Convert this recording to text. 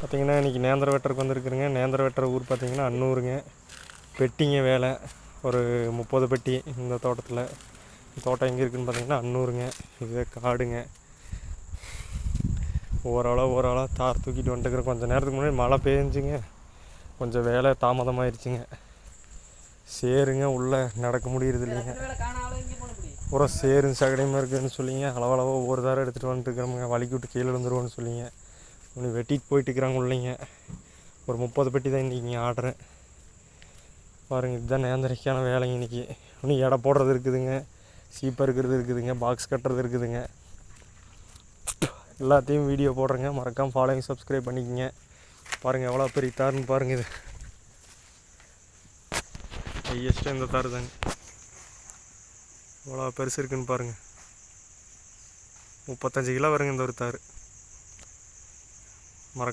பார்த்திங்கன்னா இன்றைக்கி நேந்திர வெட்டருக்கு வந்திருக்குறேங்க. நேந்திர வெட்டுற ஊர் பார்த்திங்கன்னா அன்னூருங்க. பெட்டிங்க வேலை ஒரு 30 பெட்டி இந்த தோட்டத்தில். தோட்டம் எங்கே இருக்குதுன்னு பார்த்திங்கன்னா அன்னூருங்க. இது காடுங்க. ஓரளவு தார் தூக்கிட்டு வந்துட்டுருக்குறேன். கொஞ்சம் நேரத்துக்கு முன்னாடி மழை பெஞ்சுங்க, கொஞ்சம் வேலை தாமதமாகிடுச்சிங்க. சேருங்க உள்ளே நடக்க முடியறது இல்லைங்க. பூரா சேரும் சகடையுமா இருக்குதுன்னு சொல்லிங்க அளவளவாக ஒவ்வொரு தாரம் எடுத்துகிட்டு வந்துட்டுருக்குறோமுங்க. வலிக்கு விட்டு கீழே விழுந்துருவோன்னு சொல்லிங்க இன்னும் வெட்டிட்டு போயிட்டுருக்குறாங்க உள்ளேங்க. ஒரு 30 பெட்டி தான் இன்றைக்கி ஆர்டரு. பாருங்கள், இதுதான் நேந்திரைக்கான வேலைங்க இன்றைக்கி. இன்னும் எடை போடுறது இருக்குதுங்க, சீப்பாக இருக்கிறது இருக்குதுங்க, பாக்ஸ் கட்டுறது இருக்குதுங்க. எல்லாத்தையும் வீடியோ போடுறேங்க. மறக்காமல் ஃபாலோயிங் சப்ஸ்கிரைப் பண்ணிக்கோங்க. பாருங்கள் எவ்வளோ பெரிய தாருன்னு பாருங்கள். இது ஹையஸ்ட்டாக இந்த தார் தாங்க. எவ்வளோ பெருசு இருக்குதுன்னு பாருங்கள். 35 கிலோ வருங்க இந்த ஒரு தார். மறக்காம